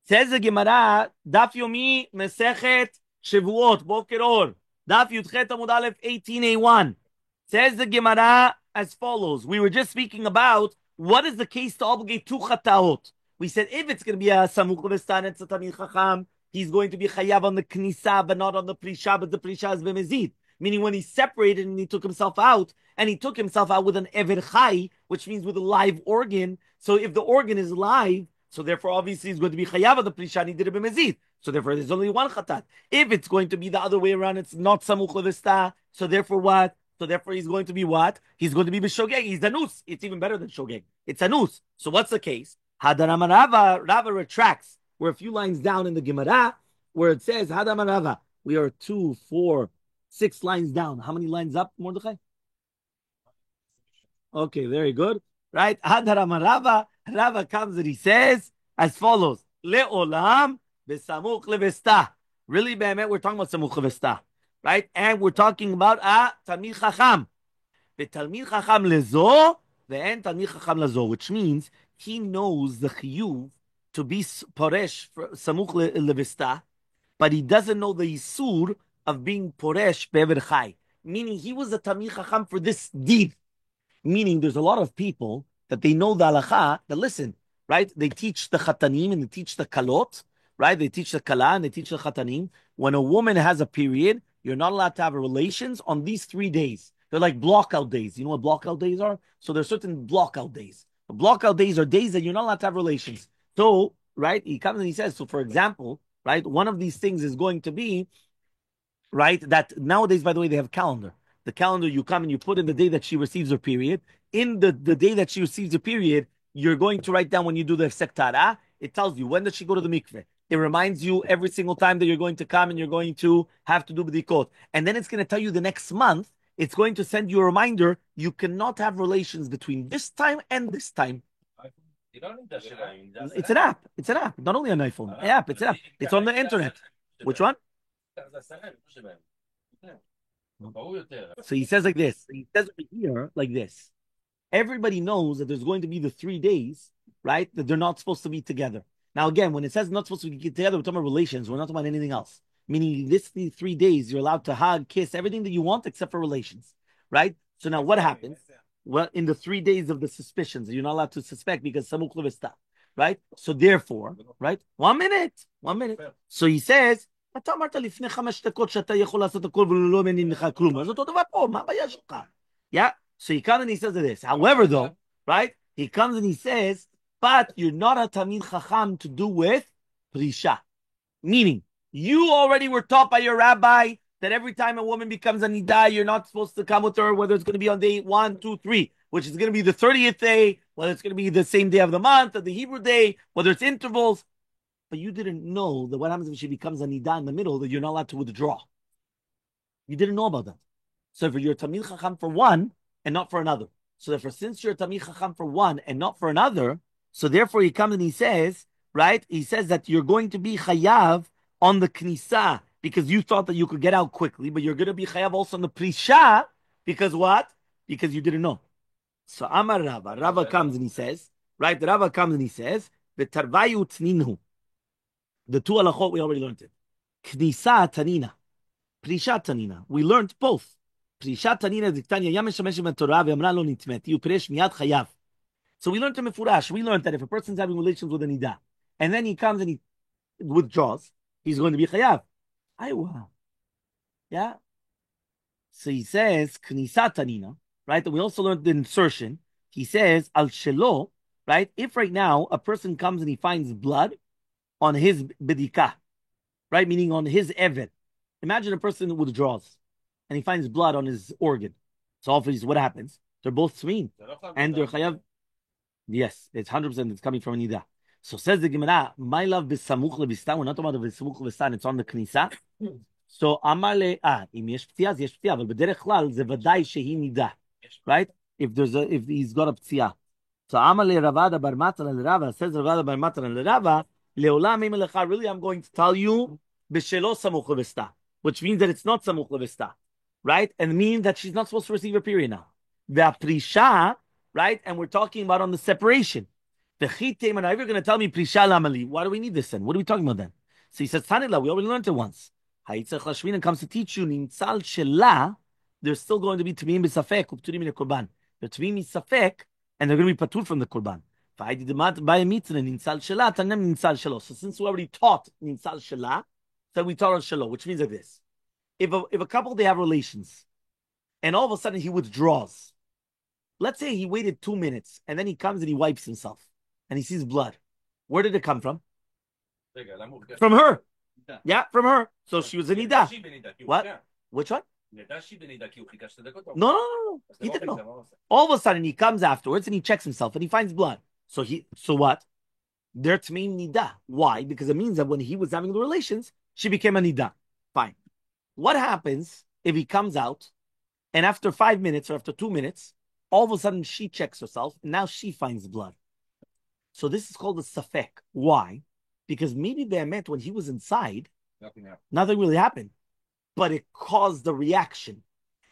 Says the Gemara, Daf Yomi Mesechet Shavuot Boker Or, Daf Yudchet Amud Aleph 18a1. Says the Gemara as follows. We were just speaking about what is the case to obligate two chataot. We said if it's going to be a samuch v'stan, it's a tamid chacham, he's going to be chayav on the knisa, but not on the prisha, but the prisha is b'mezid. Meaning when he separated and he took himself out, and he took himself out with an ever chai, which means with a live organ. So if the organ is live, so therefore obviously he's going to be chayav on the prisha, and he did it b'mezid. So therefore there's only one chatat. If it's going to be the other way around, it's not samuch v'stan. So therefore what? So therefore he's going to be what? He's going to be b'shogeg. He's anus. It's even better than shogeg. It's anus. So what's the case? Hadarama Rava retracts. We're a few lines down in the Gemara where it says Hadarama Rava. We are 2, 4, 6 lines down. How many lines up, Mordechai? Okay, very good. Right? Hadarama Rava. Rava comes and he says as follows: Le'olam besamuch levesta. Really, be'emet, we're talking about samuch levesta, right? And we're talking about a talmid chacham. Betalmid chacham lezo ve'en talmid chacham lezo, which means he knows the chiyuv to be poresh samuch levesta, but he doesn't know the yisur of being poresh be'ever chai. Meaning he was a talmid chacham for this deed. Meaning there's a lot of people that they know the halacha, that listen, right? They teach the chatanim and they teach the kalot, right? They teach the kala and they teach the chatanim. When a woman has a period, you're not allowed to have relations on these 3 days. They're like blockout days. You know what blockout days are? So there's certain blockout days. The blockout days are days that you're not allowed to have relations. So, right, he comes and he says, so for example, right, one of these things is going to be, right, that nowadays, by the way, they have a calendar. The calendar, you come and you put in the day that she receives her period. In the day that she receives her period, you're going to write down when you do the hefsek tara. It tells you when does she go to the mikveh. It reminds you every single time that you're going to come and you're going to have to do b'dikot. And then it's going to tell you the next month, it's going to send you a reminder, you cannot have relations between this time and this time. You don't need that. It's an app. It's an app. Not only an iPhone. An app. It's an app. It's on the internet. Which one? So he says like this. He says over here like this. Everybody knows that there's going to be the 3 days, right? That they're not supposed to be together. Now, again, when it says not supposed to be together, we're talking about relations. We're not talking about anything else. Meaning, these 3 days, you're allowed to hug, kiss, everything that you want except for relations, right? So now what happens? Well, in the 3 days of the suspicions, you're not allowed to suspect because samuch levesta, right? So therefore, right? 1 minute. So he says, אתה אמרת לפני 5 דקות שאתה יכול לעשות הכל ולא מעניין לך כלום. אז אותו דבר פה, מה הבעיה שלך? Yeah? So he comes and he says this. However, though, right? He comes and he says, but you're not a Talmid Chacham to do with Prisha. Meaning, you already were taught by your rabbi that every time a woman becomes a nida, you're not supposed to come with her, whether it's going to be on day 1, 2, 3, which is going to be the 30th day, whether it's going to be the same day of the month, or the Hebrew day, whether it's intervals. But you didn't know that what happens if she becomes a nida in the middle, that you're not allowed to withdraw. You didn't know about that. So if you're Talmid Chacham for one and not for another. So therefore, since you're Talmid Chacham for one and not for another, so therefore he comes and he says, right? He says that you're going to be chayav on the knisa because you thought that you could get out quickly, but you're going to be chayav also on the prisha because what? Because you didn't know. So Amar Rava. Rava comes and he says, right? Rava comes and he says, "V'tarvayu tninhu." The 2 halachot we already learned it. Knisa tanina, prisha tanina. We learned both. Prisha tanina diktanya yameshamesh b'Torah ve'amra lo nitmet. You presh miyad chayav. So we learned to mefurash. We learned that if a person's having relations with a nida, and then he comes and he withdraws, he's going to be chayav. Aywa. Yeah. So he says knisa tanina, right? And we also learned the insertion. He says al shelo, right? If right now a person comes and he finds blood on his bedika, right? Meaning on his evet. Imagine a person withdraws and he finds blood on his organ. So obviously what happens? They're both sween. And they're chayav. Yes, it's 100%. It's coming from an nida. So says the Gemara, my love b'samuch levista. We're not talking about the b'samuch levista. It's on the knisa. So amar le im yesh ptia, yesh ptia. But b'derech klal ze vaday shehi nida. Right? If he's got a ptia. So amar le Ravada bar Matan le Rava, says Ravada bar Matan le Rava, leolam imelecha. Really, I'm going to tell you b'shelo samuch levista, which means that it's not samuch levista, right? And means that she's not supposed to receive her period now. The prisha, right? And we're talking about on the separation. V'chitem, and you're going to tell me Prisha Lamali. Why do we need this then? What are we talking about then? So he says, Tanila, we already learned it once. Ha'itzach Lashmina comes to teach you, Nimtzal Shela, there's still going to be Tmim B'Safek, Upturim in the Korban. The Tmim B'Safek, and they're going to be Patur from the Korban. So since we already taught Nimtzal Shela, so we taught on Shelo, which means like this. If a couple, they have relations, and all of a sudden he withdraws. Let's say he waited 2 minutes, and then he comes and he wipes himself, and he sees blood. Where did it come from? From her. Yeah, from her. So she was a nida. What? Which one? No. He didn't know. All of a sudden he comes afterwards and he checks himself and he finds blood. So what? They're tmeim nida. Why? Because it means that when he was having the relations, she became a nida. Fine. What happens if he comes out and after 5 minutes or after 2 minutes, all of a sudden she checks herself and now she finds blood? So this is called a safek. Why? Because maybe Be'emet, when he was inside, nothing really happened, but it caused the reaction.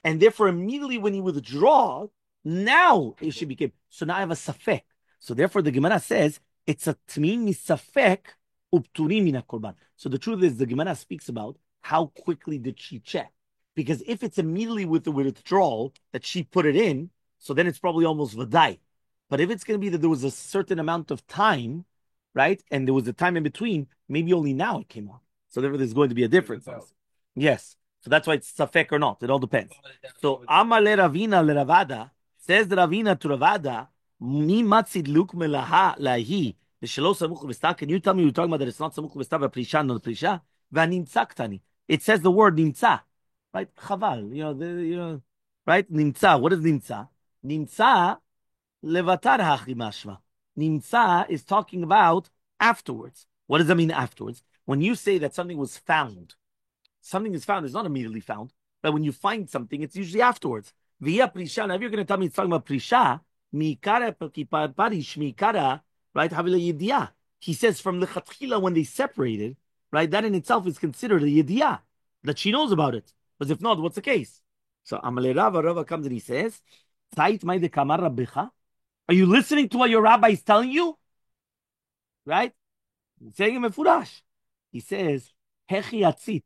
And therefore, immediately when he withdraws, now it should become. So now I have a safek. So therefore, the Gemara says, it's a tmim safek upturim min korban. So the truth is, the Gemara speaks about how quickly did she check. Because if it's immediately with the withdrawal that she put it in, so then it's probably almost vadai. But if it's going to be that there was a certain amount of time, right, and there was a time in between, maybe only now it came out. So therefore, there's going to be a difference. Yes. So that's why it's safek or not. It all depends. So Amar le Ravina le Ravada, says the Ravina to Ravada, Mi matzid luk melaha lahi. Can you tell me you're talking about that it's not samuch v'sta but prisha, not prisha? V'nimtza ktani. It says the word nimtza, right? Chaval, right? Nimtza. What is nimtza? Nimtza levatar hachi mashma. Nimtza is talking about afterwards. What does that mean afterwards? When you say that something was found, something is found, it's not immediately found. But when you find something, it's usually afterwards. Via prisha. Now, if you're going to tell me it's talking about prisha, mikara parish mikara, right? Havila yediyah. He says from the chatchila when they separated, right? That in itself is considered a yediyah that she knows about it. Because if not, what's the case? So Amalei Rava comes and he says, are you listening to what your rabbi is telling you? Right? He's saying him mefurash. He says, Hechi atzit.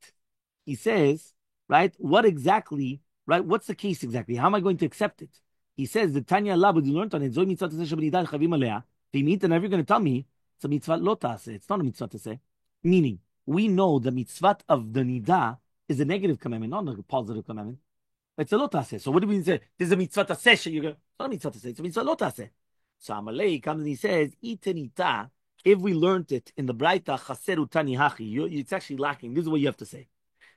He says, right, what exactly, right, what's the case exactly? How am I going to accept it? He says, the Tanya Allah, but you learned on it, Zoi mitzvah taseh shebenidah chavim alea. If you eat, and you're going to tell me, it's a mitzvah lo taseh. It's not a mitzvah taseh. Meaning, we know the mitzvah of the nidah is a negative commandment, not a positive commandment. It's a lo taseh. So what do we say? This is a mitzvah taseh. You're going, it's not a mitzvah taseh. It's a mitzvah lo taseh. So Amalei comes and he says, itenita. If we learned it in the Braita chaseru tani hachi, it's actually lacking. This is what you have to say.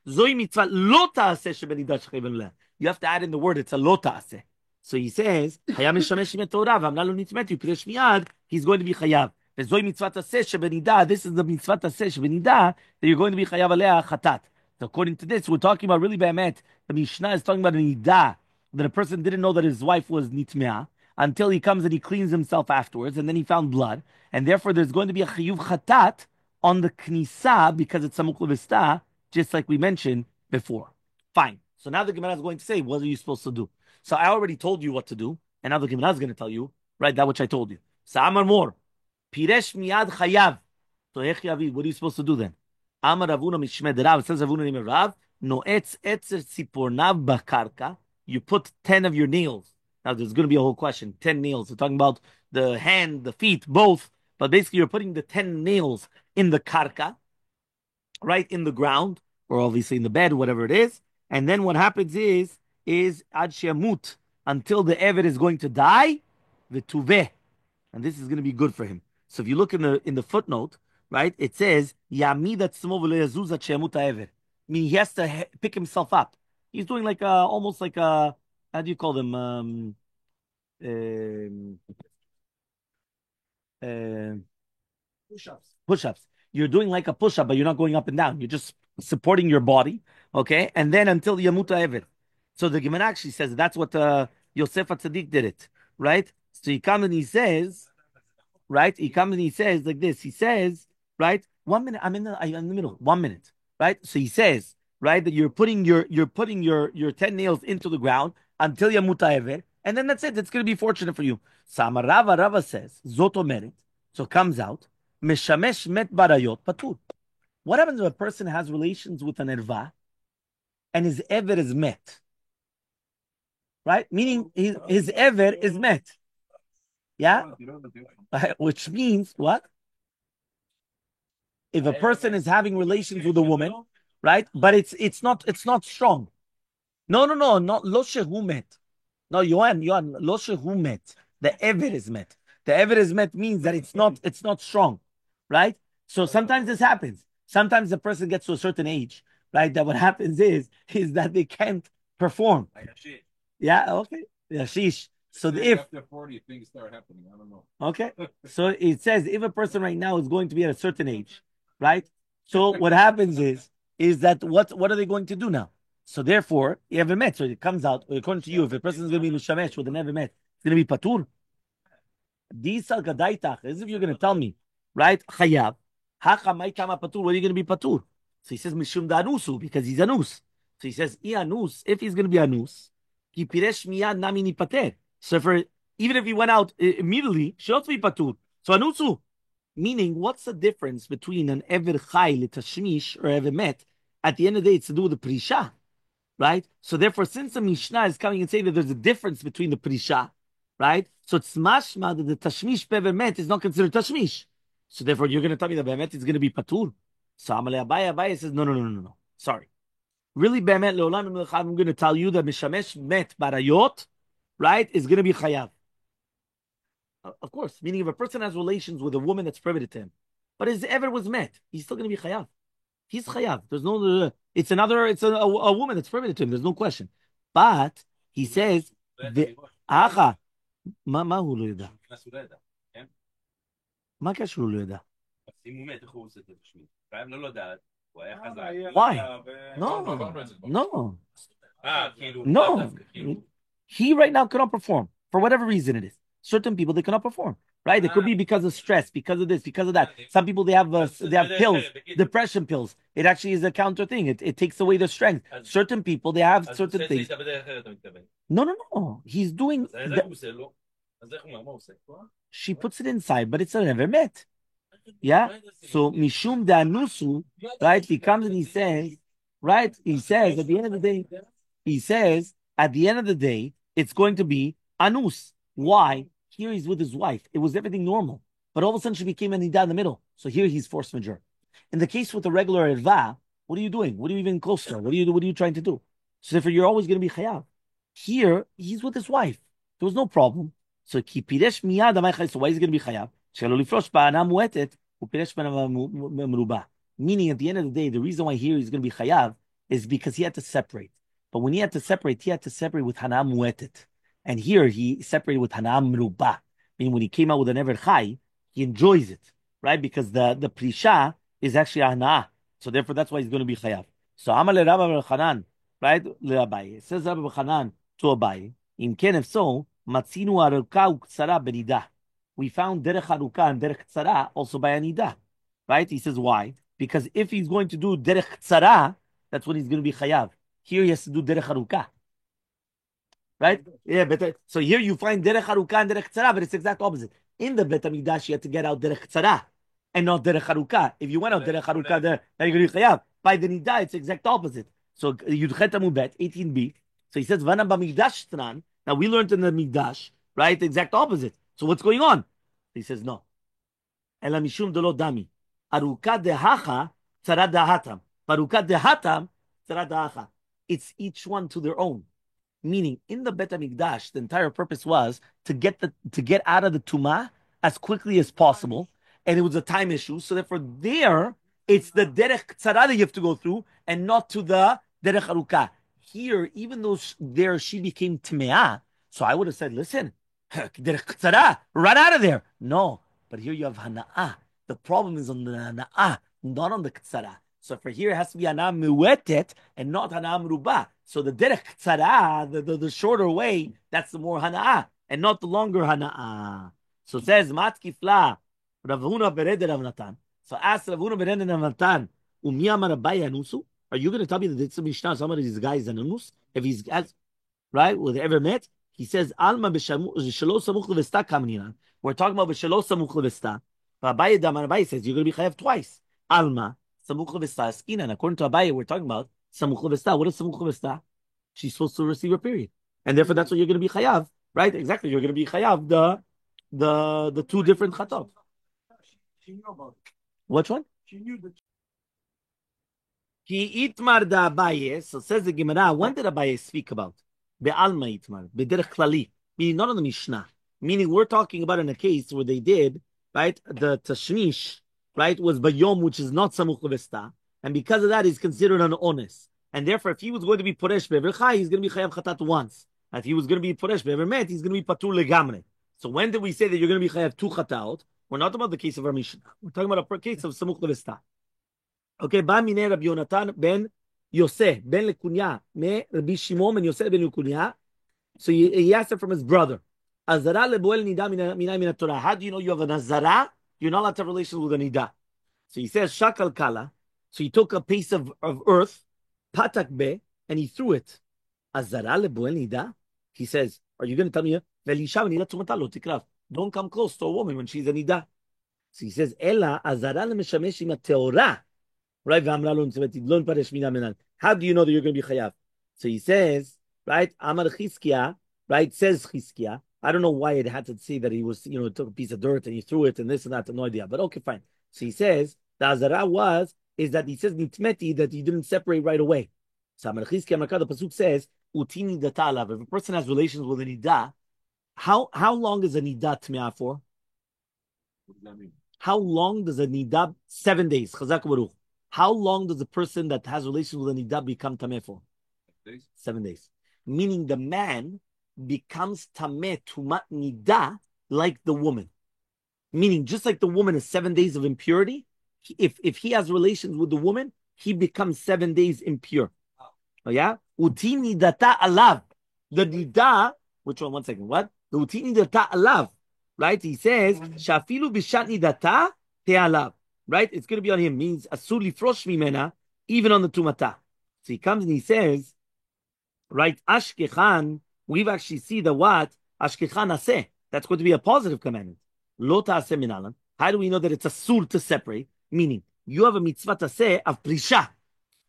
Zoi mitzvah lo ta'aseh shebenidah shechayim alea. You have to add in the word, it's a lo ta'aseh. So he says, Hayam mishamesh im Torah, v'amna lo nitmetu, piresh miyad, he's going to be chayav. Zoi mitzvah taseh shebenidah, this is the mitzvah taseh shebenidah, that you're going to be chayav alea chatat. So according to this, we're talking about really be'emet. The Mishnah is talking about a nidah, that a person didn't know that his wife was nitmeah, until he comes and he cleans himself afterwards, and then he found blood, and therefore there's going to be a chiyuv chatat on the knisa, because it's samuch levista, just like we mentioned before. Fine. So now the Gemara is going to say, what are you supposed to do? So I already told you what to do, and now the Gemara is going to tell you, right, that which I told you. So Amar Mor, Piresh miyad chayav. So Hechi what are you supposed to do then? Amar Ravuna mishmed Rav, it says Ravuna name Rav, noetz etzer tzipornav bakarka, you put 10 of your nails. Now there's going to be a whole question, 10 nails. We're talking about the hand, the feet, both, but basically you're putting the 10 nails in the karka, right, in the ground, or obviously in the bed, whatever it is. And then what happens is ad shemut, until the Eved is going to die, v'tuveh. And this is going to be good for him. So if you look in the footnote, right, it says, Yamid atzmo v'lo yazuz ad shemut ha'Eved. I mean, he has to pick himself up. He's doing like almost like a, how do you call them? Push-ups. You're doing like a push-up, but you're not going up and down. You're just supporting your body, okay? And then until Yamuta Eved. So the Gemara actually says that's what Yosef HaTzadik did it, right? So he comes and he says, right? He comes and he says like this. He says, right? 1 minute. I'm in the middle. 1 minute, right? So he says, right, that you're putting your 10 nails into the ground until Yamuta Eved, and then that's it. It's going to be fortunate for you. Rava says, Zoto Merit. So it comes out, Meshamesh met barayot patur. What happens if a person has relations with an erva and his ever is met? Right? Meaning his ever is met. Yeah? Which means what? If a person is having relations with a woman, right? But it's not strong. No, not lo shehu met. No, Yohan, lo shehu met. The ever is met. The ever is met means that it's not strong, right? So sometimes this happens. Sometimes the person gets to a certain age, right? That what happens is that they can't perform. Yeah, okay. Yeah, sheesh. So if after 40 things start happening, I don't know. Okay. So it says if a person right now is going to be at a certain age, right? So what happens is that what are they going to do now? So therefore, you have a met. So it comes out, according to you, if a person is going to be mishamesh with an ever met, it's going to be patur. Disal gadaitach, as if you're going to tell me, right? Chayav. Hacha maitama patur. What are you going to be patur? So he says mishum danusu because he's anus. So he says anus. If he's going to be anus, ki piresh miyad nami nipater. So for even if he went out immediately, should be patur. So anusu, meaning what's the difference between an ever chai litashmish or ever met? At the end of the day, it's to do with the prisha, right? So therefore, since the Mishnah is coming and saying that there's a difference between the prisha, right? So it's mashma that the tashmish pever met is not considered tashmish. So therefore, you're going to tell me that bemet is going to be patur. So Amalei Abaye says no. Sorry. Really, bemet leolam I'm going to tell you that mishamesh met barayot, right, is going to be chayav. Of course, meaning if a person has relations with a woman that's prohibited to him, but his ever was met, he's still going to be chayav. He's chayav. There's no. It's a woman that's prohibited to him. There's no question. But he says, "Acha, מה הוא לא ידע? מה קשור הוא לא ידע? אם הוא מת, איך הוא עושה את התשמיד? חייב לא לדעת, הוא היה חזק. Why? No. He right now cannot perform for whatever reason it is. Certain people they cannot perform. Right? It could be because of stress, because of this, because of that. Some people they have pills, depression pills. It actually is a counter thing. It takes away their strength. Certain people they have certain things. No. He's doing. She puts it inside, but it's never met. Yeah. So mishum danusu, right? He comes and he says, right? He says at the end of the day, it's going to be anus. Why? Here he's with his wife. It was everything normal. But all of a sudden she became a nida in the middle. So here he's force majeure. In the case with the regular erva, what are you doing? What are you even close to? What are you trying to do? So therefore you're always going to be chayav. Here, he's with his wife. There was no problem. So kipiresh miyad amay. So why is he going to be chayav? Meaning at the end of the day, the reason why here he's going to be chayav is because he had to separate. But when he had to separate with hana muetet. And here he separated with Hanam Meruba. Meaning when he came out with an Ever Chai, he enjoys it, right? Because the Prisha is actually a Hana. So therefore that's why he's going to be Chayav. So Amal Rabbi Chanan, right? It says Rabbi Chanan to Abaye, in Ken if so, Matzinu Aruka Uksara Benida. We found Derech Aruka and Derech Tzara also by Anida. Right? He says why? Because if he's going to do Derech Tzara, that's when he's going to be Chayav. Here he has to do Derech Aruka. Right? Yeah, but so here you find derech haruka and derech tzara, but it's the exact opposite. In the Bet HaMikdash, you had to get out derech tzara and not derech haruka. If you went out derech haruka there, then you're going to be chayav. By the nida, it's the exact opposite. So Yudchet Amubet 18b. So he says v'ana b'mikdash tran. Now we learned in the Mikdash, right? The exact opposite. So what's going on? He says no. Ela mishum delo dami. Aruka dehacha tzara dahatam. Aruka dehatam tzara dahacha. It's each one to their own. Meaning, in the Bet HaMikdash, the entire purpose was to get out of the Tumah as quickly as possible, and it was a time issue. So therefore, there it's the Derech Tzara that you have to go through, and not to the Derech Haruka. Here, even though there she became Tmeah, so I would have said, listen, Derech Tzara, run out of there. No, but here you have Hana'ah. The problem is on the Hana'ah, not on the Tzara. So for here, it has to be Hana'ah Mewetet and not Hana'ah Merubah. So the derech tzara, the shorter way, that's the more hana'ah, and not the longer hana'ah. So it says, Matkifla, Rav Huna bered Rav Natan. So ask Rav Huna bered Rav Natan, Umi amar Abaye anusu? Are you going to tell me that it's a Mishnah, some of these guys an anus? If he's, right, with ever met? He says, Alma b'shalo samuch levesta kamninan. We're talking about b'shalo samuch levesta. Abaye says you're going to be chayav twice. Alma, samuch levesta skinan. According to Abaye, we're talking about samuch levesta. What is samuch levesta? She's supposed to receive a period, and therefore that's what you're going to be chayav, right? Exactly, you're going to be chayav the two different chatot. She knew about it. Which one? She knew that. Ki itmar da Abaye. So says the Gemara. When did Abaye speak about? Be'alma itmar, b'derech klali, meaning not on the Mishnah. Meaning we're talking about in a case where they did, right, the tashmish, right, was bayom, which is not samuch levesta, and because of that, he's considered an ones. And therefore, if he was going to be poresh be'ever chai, he's going to be chayav chatat once. And if he was going to be poresh be'ever met, he's going to be patur legamre. So when did we say that you're going to be chayav two chataot? We're not talking about the case of our Mishnah. We're talking about a case of samuch levesta. Okay, ba minei Rabbi Yonatan ben Yosef ben Lekunya me Rabbi Shimon ben Yosef ben Lekunya. So he asked it from his brother. Azara leboel nida mina Torah. How do you know you have an azara? You're not allowed to have relations with a nida. So he says shakal kala. So he took a piece of earth, patak be, and he threw it. Azara leboel nida. He says, are you going to tell me? Don't come close to a woman when she's a nida. So he says, Ella azara lemeshamesh ima teorah. Right? How do you know that you're going to be chayav? So he says, right? Amar Chizkiah, right? Says Chizkiah. I don't know why it had to say that he was, took a piece of dirt and he threw it and this and that. No idea. But okay, fine. So he says the azara is that he says nitmeti, that he didn't separate right away. So Amar Chizkiah, the pasuk says utini datalav. If a person has relations with a nida, how long is a nida tmeah for? What does that mean? How long does a nida? 7 days. Chazak baruch. How long does a person that has relations with a nida become tameh for? 7 days. Meaning the man becomes tameh tumat nida like the woman. Meaning just like the woman is 7 days of impurity, if he has relations with the woman, he becomes 7 days impure. Oh yeah? Uti nidata alav. The nida, which one? 1 second. What? The uti nidata alav. Right? He says, shafilu bishat nidata te alav. Right? It's going to be on him. Means asur lifrosh mimena, even on the tumata. So he comes and he says, right? Ashkechan. We've actually seen the what ashkechan aseh. That's going to be a positive commandment. Lo ta'aseh minalan. How do we know that it's asur to separate? Meaning you have a mitzvah taseh of prisha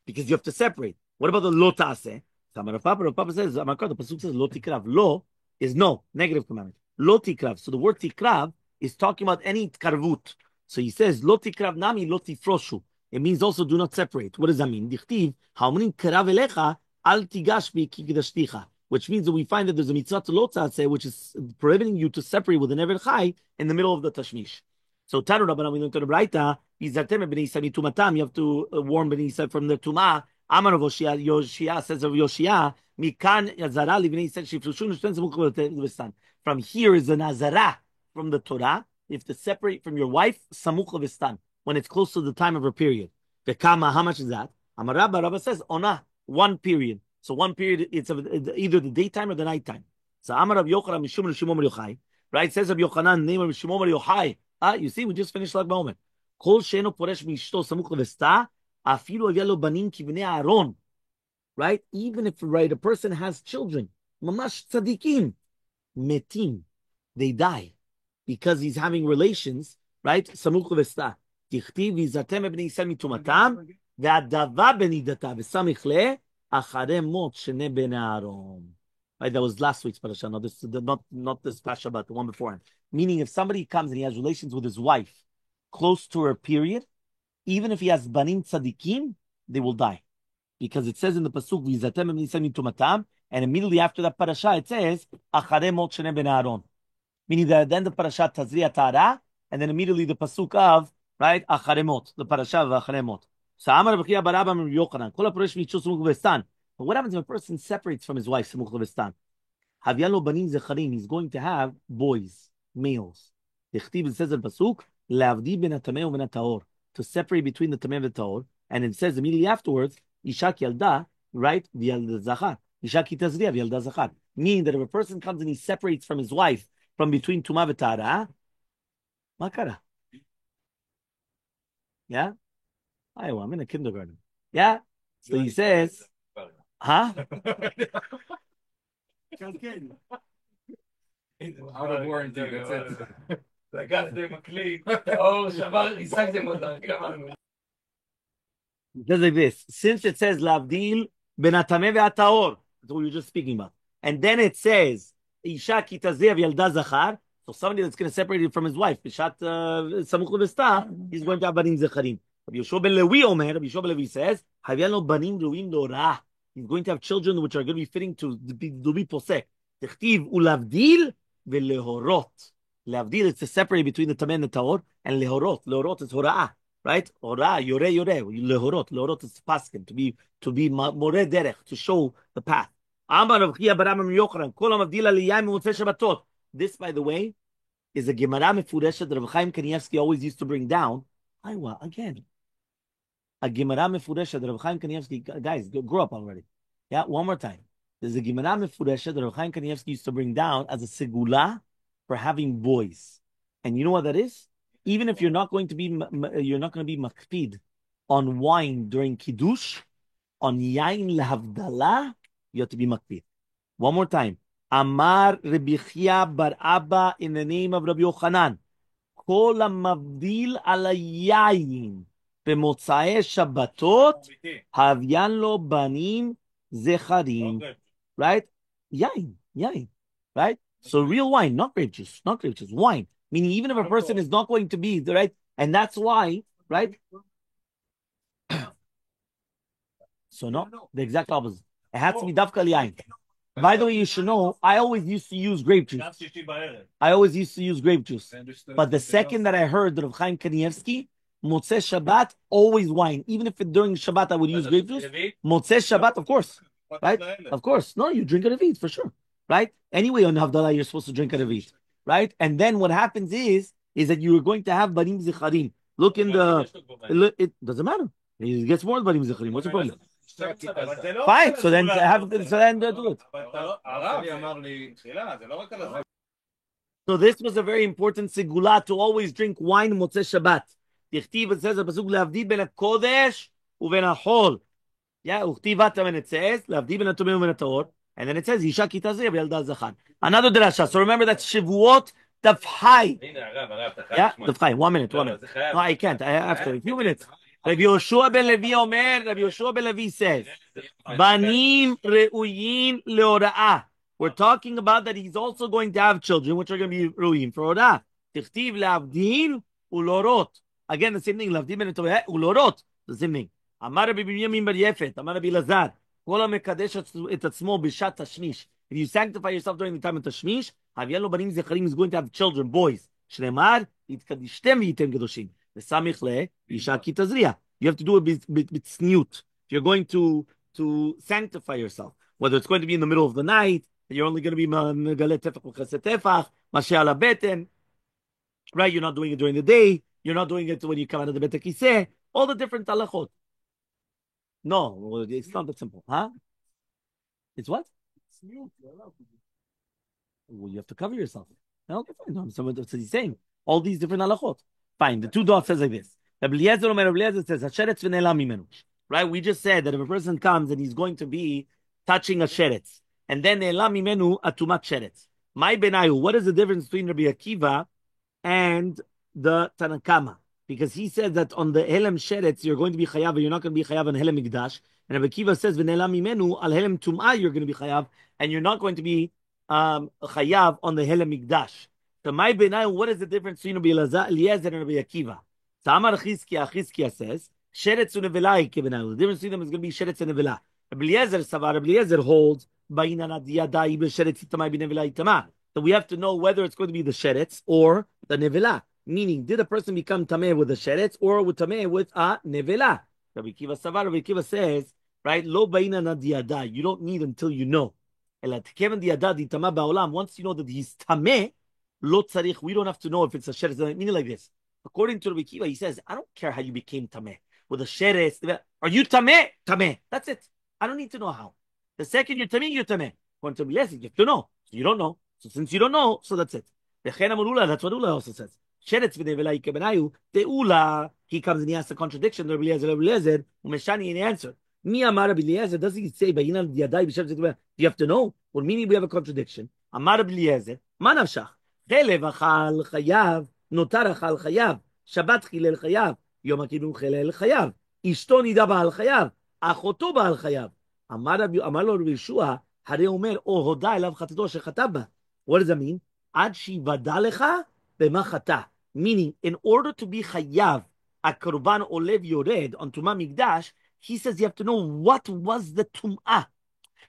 because you have to separate. What about the lo ta'aseh? Rav Papa says, the pasuk says lo tikrav. Lo is no, negative commandment. Lo tikrav. So the word tikrav is talking about any tkarvut. So he says, lo tikrav nami, lo tifroshu. It means also do not separate. What does that mean? Dichtiv, ha'omrim karav elecha, al tigash bi kikdashticha. Which means that we find that there's a mitzvah to lo tzaseh, which is prohibiting you to separate with an ever chai in the middle of the tashmish. So Tanu Rabbanan, we learned to the Braita, Izartem b'nei Yisrael mitumatam, you have to warn b'nei Yisrael from their tumah. Amar of Yoshia says of Yoshia, mikan yazara li b'nei Yisrael shiflushun shten zemuch l'vestan. From here is an azara from the Torah. You have to separate from your wife samuch l'vestan when it's close to the time of her period. V'kama, how much is that? Amar Rabba says ona, 1 period. So 1 period, it's either the daytime or the nighttime. So Amar Rav Yochanan mishum l'shimon Yochai, right? Says Rav Yochanan, name of Shimon Yochai. You see, we just finished Lag Ba'omer. Kol she'eno poresh mishto samuch l'vesta, afilu havia lo banim kivnei Aaron. Right? Even if, right, a person has children, mamash tzadikim, metim, they die because he's having relations, right? Samuch l'vesta. Tichtiv v'izartem b'nei Yisrael mitumatam, ve'adava b'nidata v'samich le acharei mot shenei b'nei Aaron. Right, that was last week's parasha. No, this not this parasha, but the one beforehand. Meaning, if somebody comes and he has relations with his wife close to her period, even if he has banim tzadikim, they will die, because it says in the pasuk v'yizatem b'nei tumatam, and immediately after that parasha it says acharei mot shenei b'nei Aaron. Meaning that then the parasha tazriya ta'ara, and then immediately the pasuk of right acharei mot, the parasha of acharei mot. So Amar B'chia Barabba Yochanan kol haporesh mitzvah samuch l'vestan. But what happens if a person separates from his wife? Samuch l'vestan. Havyan lo banim zecharim. He's going to have boys, males. The Chtiv says in pasuk leavdi ben hatameh u'ben hataor, to separate between the tameh and the taor. And it says immediately afterwards ishak yalda, right, v'yalda zachar. Ishak itazriya v'yalda zachar. Meaning that if a person comes and he separates from his wife from between tumah v'tara, makara. Yeah, I'm in a kindergarten. Yeah, so he says. Huh? Out of warranty, that's it. לקחתם מקליט, האור שבר, ריסקתם אותה, גמרנו. It says like this. Since it says Lavdil ben Atameh ve'Ataor, that's what we were just speaking about. And then it says Isha kitazev yalda zachar. So somebody that's going to separate it from his wife, Bishat samuch levesta, he's going to have banim zecharim. Rabbi Yoshua ben Levi Omer, Rabbi Yoshua ben Levi says, Havyan lo banim ruim lorah. He's going to have children which are going to be fitting to be posek. Tichtiv ulavdil ve'lehorot. Lavdil is to separate between the tameh and the taor, and lehorot. Lehorot is hora'ah. Right? Ora, yore, lehorot. Lehorot is paskin, to be more derech, to show the path. This, by the way, is a Gemara Mefuresha that Rav Chaim Kanievsky always used to bring down. Aywa, again. A Gemara Mefuresha that Rav Chaim Kanievsky, guys, grow up already. Yeah, one more time. There's a Gemara Mefuresha that Rav Chaim Kanievsky used to bring down as a segula for having boys. And you know what that is? Even if you're not going to be makpid on wine during kiddush, on yain lehavdala, you have to be makpid. One more time. Amar Rabbi Chia bar Abba in the name of Rabbi Yochanan. Kol hamavdil ala yain b'motzaei Shabbatot havyan lo banim zecharim. Right? Yain. Right? So real wine, not grape juice, wine. Meaning, even if a person is not going to be right, and that's why, right? So no, the exact opposite. It has to be dafka liyain. By the way, you should know, I always used to use grape juice. But the second that I heard that of Chaim Kanievsky, Motzei Shabbat, always wine. Even if during Shabbat I would use grape juice, Motzei Shabbat, of course, right? Of course, no, you drink a revit for sure, right? Anyway, on Havdalah you're supposed to drink a revit. Right? And then what happens is that you are going to have banim zicharim. Look in it doesn't matter. It gets more banim zicharim. What's the problem? Fine. So then do it. So this was a very important segula to always drink wine Motzei Shabbat. Tichtiv, it says, pasuk lehavdil ben hakodesh uven hachol. Yeah, uchtivatam, and it says lehavdil ben hatomim uven hataor. And then it says, Isha kitazeh v'yalda zachar. Another drasha. So remember that's Shavuot Tafchai. Yeah, Tafchai. 1 minute. No, I can't. I have to. A few minutes. Rabbi Yoshua ben Levi says, Banim re'uyin leora'ah. We're talking about that he's also going to have children, which are going to be re'uyim for ora'ah. Tichtiv le'avdin ulorot. Again, the same thing. Le'avdin ben ulorot. The same thing. Amar Rabbi Binyamin bar Yefet. Amar Rabbi Lazar. If you sanctify yourself during the time of Tashmish, is going to have children, boys. You have to do it with snut. If you're going to sanctify yourself, whether it's going to be in the middle of the night, you're only going to be right? You're not doing it during the day. You're not doing it when you come out of the Bet HaKiseh. All the different halachot. No, it's not that simple. Huh? It's what? Well, you have to cover yourself. No, okay, fine. No, so he's saying all these different halachot. Fine. The two dots says like this. Rabbi Eliezer says, "Hasheretz v'ne'elam mimenu." Right? We just said that if a person comes and he's going to be touching a sheretz, and then ne'elam mimenu atumat sheretz. My benayu. What is the difference between Rabbi Akiva and the Tanakama? Because he said that on the Helem Sheretz, you're going to be chayav, and you're not going to be chayav on Helem Mikdash. And Rabbi Akiva says, V'ne'elam mimenu, al Helem Tum'ah, you're going to be chayav, and you're not going to be chayav on the Helem Mikdash. So my benai, what is the difference between Rabbi Eliezer and Rabbi Akiva? So Amar Chizkiah says, Sheretz u'nevelah kebenai. The difference between them is going to be Sheretz and Nevelah. Rabbi Eliezer holds, Ba'inana diyadai b'Sheretz itamai b'nevelah itamah. So we have to know whether it's going to be the Sheretz or the Nevelah. Meaning, did a person become tameh with a sheretz or with tameh with a nevela? Rabbi Akiva says, right? Lo ba'ina na diyada. You don't need until you know. Once you know that he's tameh, lo tzarich. We don't have to know if it's a sheretz. Meaning like this. According to Rabbi Akiva, he says, I don't care how you became tameh with a sheretz. Are you tameh? Tameh. That's it. I don't need to know how. The second you're tameh, you're tameh. According to Rabbi Eliezer, you have to know. So you don't know. So since you don't know, so that's it. That's what Ula also says. Sheretz v'nevelah kebenayu te'ula. He comes and he asks a contradiction. Rabbi Eliezer, umeshani in answer. Mi amar Rabbi Eliezer, doesn't he say ba'inal diyadai b'sheretz? You have to know. Well, meaning we have a contradiction. Amar Rabbi Eliezer, manavshach chelev achal chayav נותר אכל חייב, שבת חילל חייב, יום הכיפורים חילל חייב, אשתו נידה בעל חייב, אחותו בעל חייב. אמר לו רבי ישוע, הרי אומר, או הודה אליו חטאתו אשר חטא בה. What does that mean? עד שיוודע לך במה חטא. Meaning, in order to be חייב, הקורבן עולה ויורד on טומאה מקדש, he says you have to know what was the tum'ah.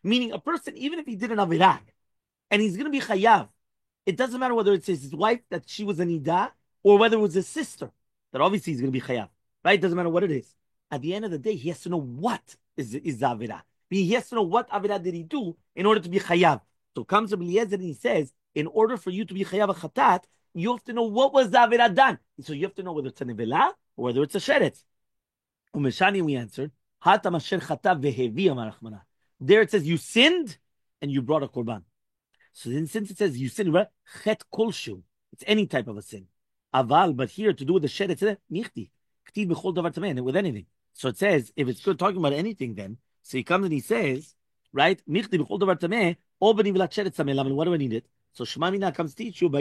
Meaning, a person, even if he did an avirah, and he's going to be chayav, it doesn't matter whether it's his wife that she was a nida, or whether it was his sister, that obviously he's going to be chayav. Right? It doesn't matter what it is. At the end of the day, he has to know what is the avirah. He has to know what avirah did he do in order to be chayav. So comes Rabbi Eliezer and he says, in order for you to be chayav a chatat, you have to know what was the avirah done. So you have to know whether it's a nevela or whether it's a sheretz. Umeshani, we answered, Hatam asher chatav vehevi amar Rachmana. There it says you sinned and you brought a korban. So then since it says you sinned, right? Chet kolshu. It's any type of a sin. Aval, but here to do with the shed, it says nichti. K'tiv b'chol davar tameh, with anything. So it says, if it's good talking about anything then, so he comes and he says, right? Nichti b'chol davar tameh, o b'nivilat sheretz tameh, laman, what do I need it? So Shema Mina comes to teach you, whether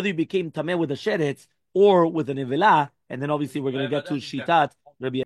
you became tameh with a sheretz or with a nivela, and then obviously we're going to get to shitat Rabbi